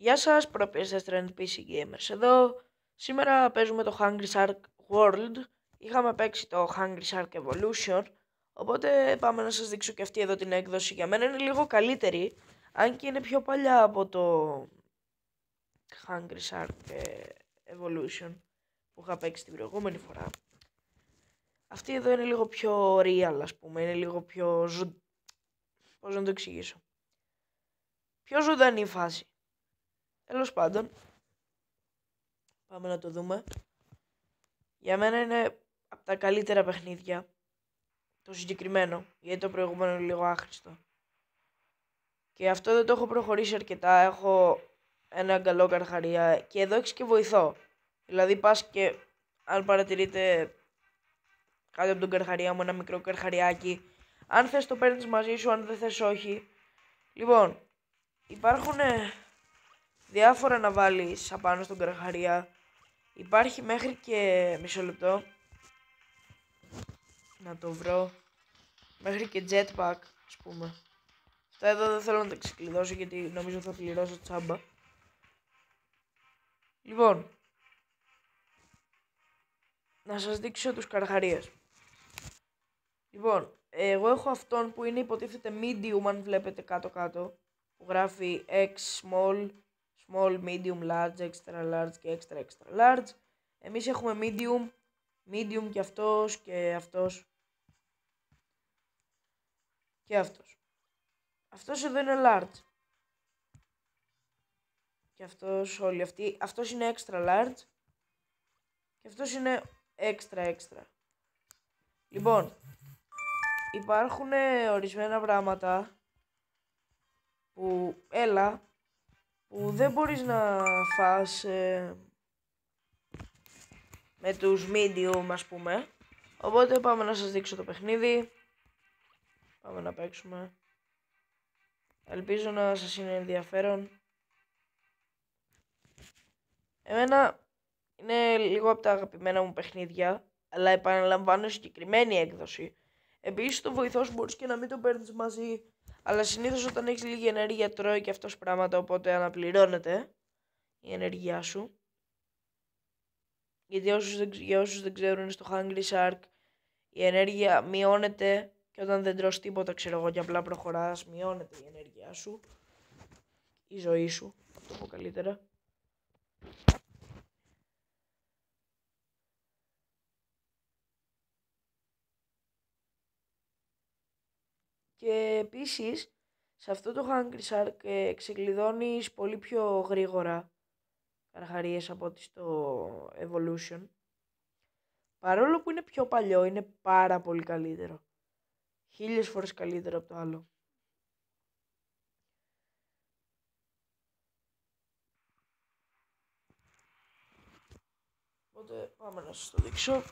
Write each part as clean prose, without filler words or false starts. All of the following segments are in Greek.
Γεια σας, προπιέστες Trend PC Gamers εδώ. Σήμερα παίζουμε το Hungry Shark World. Είχαμε παίξει το Hungry Shark Evolution, οπότε πάμε να σας δείξω και αυτή εδώ την έκδοση. Για μένα είναι λίγο καλύτερη, αν και είναι πιο παλιά από το Hungry Shark Evolution που είχα παίξει την προηγούμενη φορά. Αυτή εδώ είναι λίγο πιο real, ας πούμε, είναι λίγο πιο πώς να το εξηγήσω. Πιο ζωντανή φάση. Τέλος πάντων, πάμε να το δούμε. Για μένα είναι από τα καλύτερα παιχνίδια το συγκεκριμένο, γιατί το προηγούμενο είναι λίγο άχρηστο. Και αυτό δεν το έχω προχωρήσει αρκετά, έχω ένα καλό καρχαρία και εδώ έχεις και βοηθό. Δηλαδή πας και αν παρατηρείτε κάτω από τον καρχαρία μου ένα μικρό καρχαριάκι, αν θες το παίρνεις μαζί σου, αν δεν θες όχι. Λοιπόν, υπάρχουν διάφορα να βάλεις απάνω στον καρχαρία. Υπάρχει μέχρι και μισό λεπτό να το βρω, μέχρι και jetpack, ας πούμε. Αυτά εδώ δεν θέλω να τα ξεκλειδώσω γιατί νομίζω θα πληρώσω τσάμπα. Λοιπόν, να σας δείξω τους καρχαρίες. Λοιπόν, εγώ έχω αυτόν που είναι υποτίθεται medium, αν βλέπετε κάτω-κάτω, που γράφει X small, small, medium, large, extra large και extra large. Εμείς έχουμε medium, medium και αυτός και αυτός και αυτός. Αυτός εδώ είναι large. Και αυτός, όλοι αυτοί. Αυτός είναι extra large. Και αυτός είναι extra. Λοιπόν, υπάρχουν ορισμένα πράγματα που, που δεν μπορείς να φας με τους medium, ας πούμε. Οπότε πάμε να σας δείξω το παιχνίδι. Πάμε να παίξουμε. Ελπίζω να σας είναι ενδιαφέρον. Εμένα είναι λίγο από τα αγαπημένα μου παιχνίδια, αλλά επαναλαμβάνω συγκεκριμένη έκδοση. Επίσης το βοηθό σου μπορείς και να μην το παίρνεις μαζί, αλλά συνήθως όταν έχεις λίγη ενέργεια τρώει και αυτός πράγματα, οπότε αναπληρώνεται η ενέργειά σου. Γιατί για όσους δεν ξέρουν, είναι στο Hungry Shark η ενέργεια μειώνεται και όταν δεν τρως τίποτα, ξέρω εγώ, και απλά προχωράς, μειώνεται η ενέργειά σου, η ζωή σου, θα το πω καλύτερα. Και επίσης, σε αυτό το Hungry Shark ξεκλειδώνεις πολύ πιο γρήγορα καρχαρίες από ότι στο Evolution. Παρόλο που είναι πιο παλιό, είναι πάρα πολύ καλύτερο. 1000 φορές καλύτερο από το άλλο. Οπότε πάμε να σας το δείξω.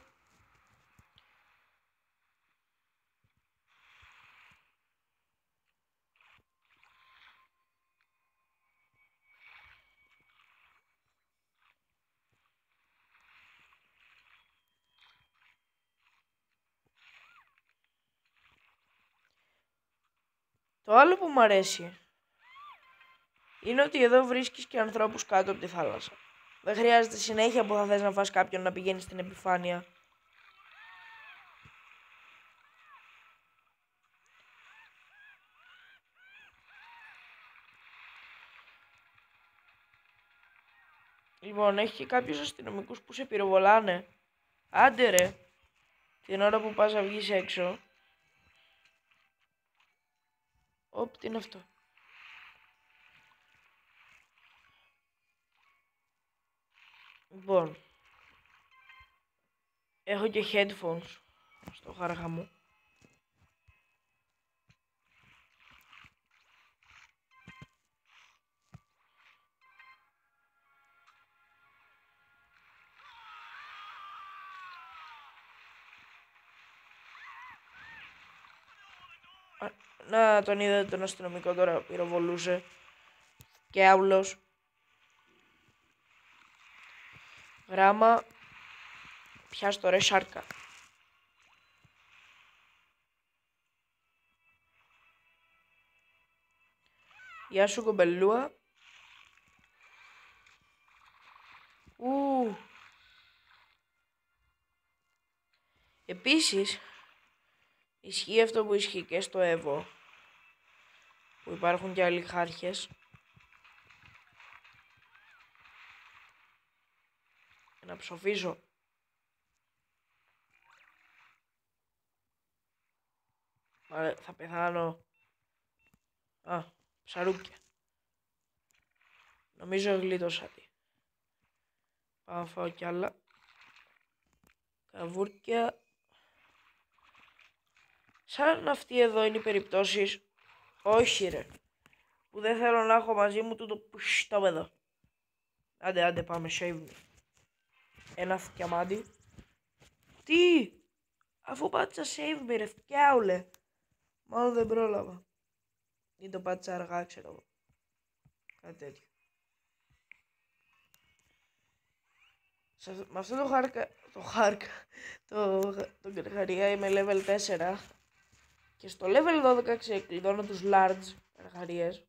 Το άλλο που μου αρέσει είναι ότι εδώ βρίσκεις και ανθρώπους κάτω από τη θάλασσα. Δεν χρειάζεται συνέχεια που θα θες να φας κάποιον να πηγαίνει στην επιφάνεια. Λοιπόν, έχει και κάποιους αστυνομικούς που σε πυροβολάνε. Άντε ρε, την ώρα που πας να βγεις έξω. Οπ, τι είναι αυτό. Λοιπόν, έχω και headphones στο χάραχα μου. Να τον είδατε τον αστυνομικό τώρα, πυροβολούσε. Και άουλος. Γράμμα. Πιάσ' το ρε σάρκα. Γεια σου κομπελούα. Επίσης, ισχύει αυτό που ισχύει και στο Evo, που υπάρχουν και άλλοι χάρχες. Να ψοφήσω. Θα πεθάνω. Ψαρούκια. Νομίζω γλίτωσα τι. Πάω να φάω κι άλλα. Καβούρκια. Σαν αυτή εδώ είναι οι περιπτώσεις. Όχι ρε. Που δεν θέλω να έχω μαζί μου τούτο πουστόπεδο. Άντε πάμε save me. Ένα θκιαμάτι. Τι! Αφού πάτησα save me ρε φτιάουλε. Μάλλον δεν πρόλαβα. Ή το πάτησα αργά ξέρω εγώ. Κάτι τέτοιο. Με αυτό το καρχαρία είμαι level 4. Και στο level 12 ξεκλειδώνω τους large καρχαρίες.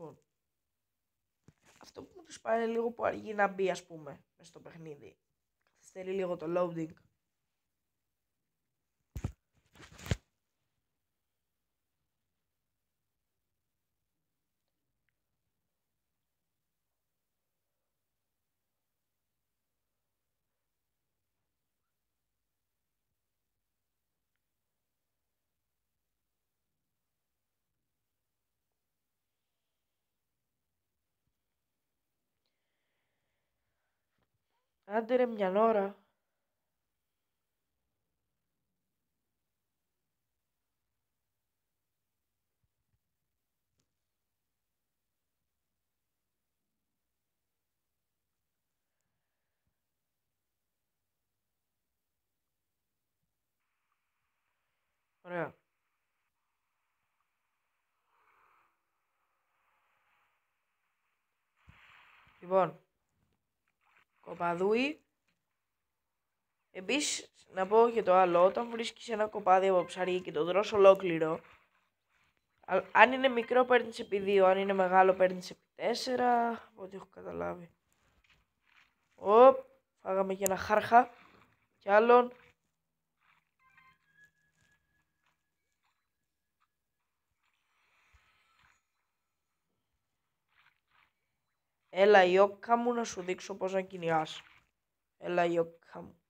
Λοιπόν, αυτό που μου τους πάρει λίγο που αργεί να μπει ας πούμε μες στο παιχνίδι. Καθυστερεί λίγο το loading. Άντε ρε μια ώρα. Ωραία. Λοιπόν, κοπαδούι. Επίσης, να πω και το άλλο, όταν βρίσκεις ένα κοπάδι από ψάρι και το τρως ολόκληρο, αν είναι μικρό παίρνεις επί 2, αν είναι μεγάλο παίρνεις επί 4, από ό,τι έχω καταλάβει. Φάγαμε και ένα χάρχα κι άλλον. Έλα η όκα μου να σου δείξω πώς να κυνηγάς. Έλα η όκα μου.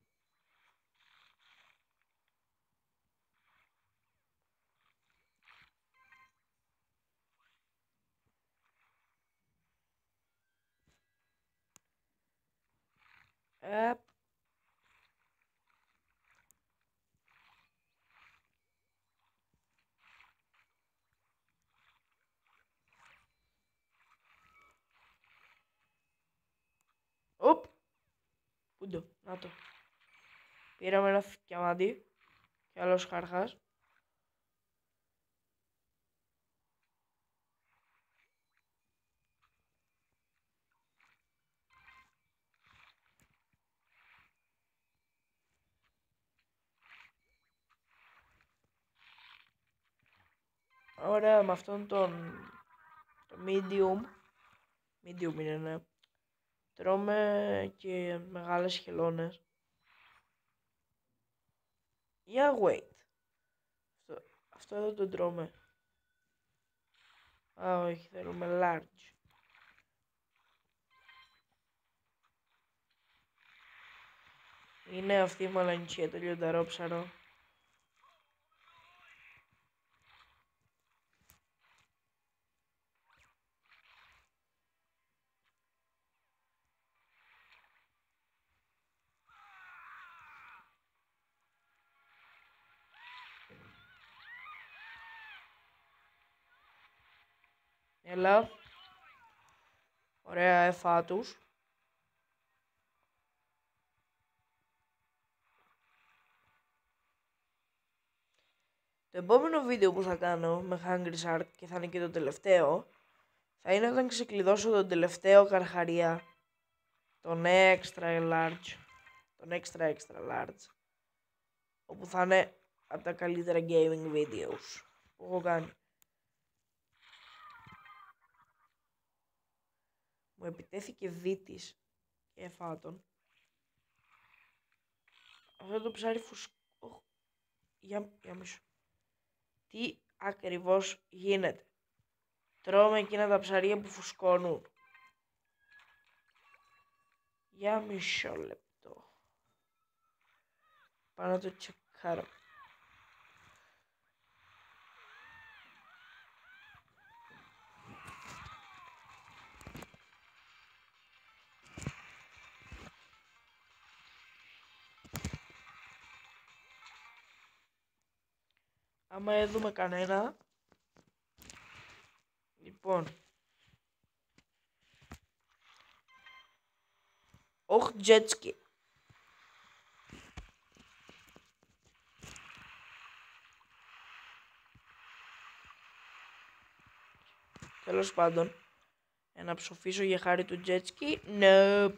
Πούντο, να το. Πήραμε ένα θκιαμάτι και άλλος χάρχας. Ωραία, με αυτόν το medium είναι, ναι. Τρώμε και μεγάλες χελώνες. Wait. Αυτό εδώ το τρώμε. Όχι, θέλουμε large. Είναι αυτή η μαλαντσία, το λιονταρόψαρο. Έλα. Ωραία, έφα τους. Το επόμενο βίντεο που θα κάνω με Hungry Shark και θα είναι και το τελευταίο, θα είναι όταν ξεκλειδώσω τον τελευταίο καρχαρία, τον extra large, όπου θα είναι από τα καλύτερα gaming videos που έχω κάνει. Μου επιτέθηκε δίτης και εφάτων. Αυτό το ψάρι Για μισό. Τι ακριβώς γίνεται? Τρώμε εκείνα τα ψαρία που φουσκώνουν. Για μισό λεπτό. Πάω να το τσεκάρω. Άμα δούμε κανένα. Λοιπόν. Όχι jetski. Τέλος πάντων. Να ψοφήσω για χάρη του jetski. Nope.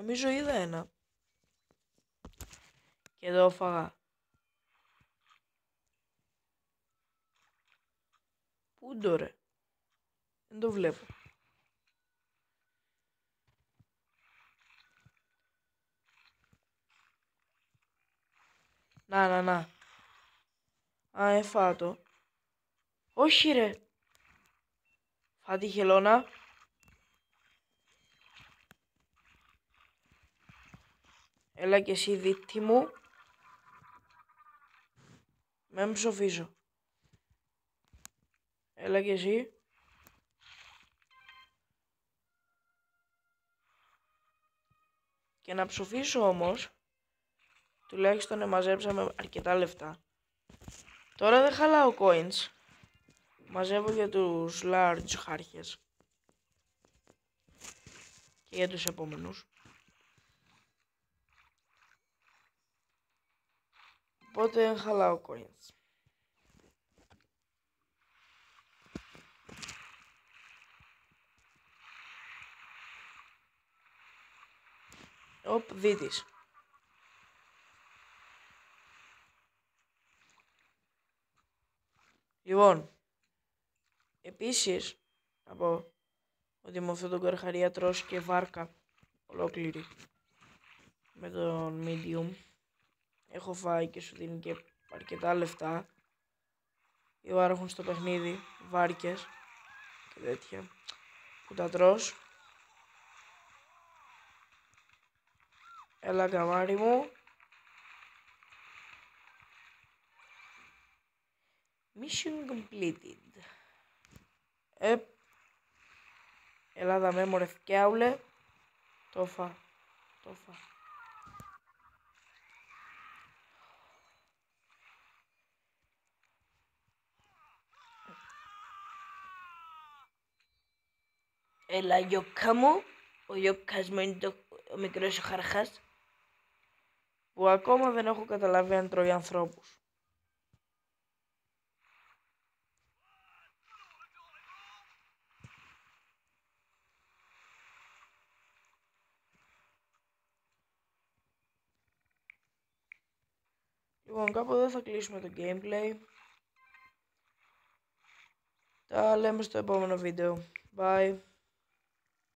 Νομίζω είδα ένα. Και εδώ φάγα. Πού το ρε? Δεν το βλέπω. Να. Α, εφάτο. Όχι ρε. Φάτη χελώνα. Έλα και εσύ δίτη μου. Με ψοφίζω. Έλα και εσύ. Και να ψοφήσω όμως. Τουλάχιστον μαζέψαμε αρκετά λεφτά. Τώρα δεν χαλάω coins. Μαζεύω για τους large χάρχες. Και για τους επόμενους. Οπότε δεν χαλάω coins. Οπ, δίτης. Λοιπόν, επίσης, να πω ότι με αυτόν τον καρχαρία τρώσει και βάρκα ολόκληρη με τον medium. Έχω φάει και σου δίνει και αρκετά λεφτά. Υπάρχουν στο παιχνίδι βάρκες και τέτοια που τα τρως. Έλα καμάρι μου. Mission completed. Έλα δαμέ μωρέ φκιάουλε. Τόφα. Έλα γιώκα μου. Ο γιώκας μου είναι ο μικρός ο χαρχάς. Που ακόμα δεν έχω καταλάβει αν τρώει ανθρώπους. Λοιπόν, κάπου εδώ θα κλείσουμε το gameplay. Τα λέμε στο επόμενο βίντεο. Bye.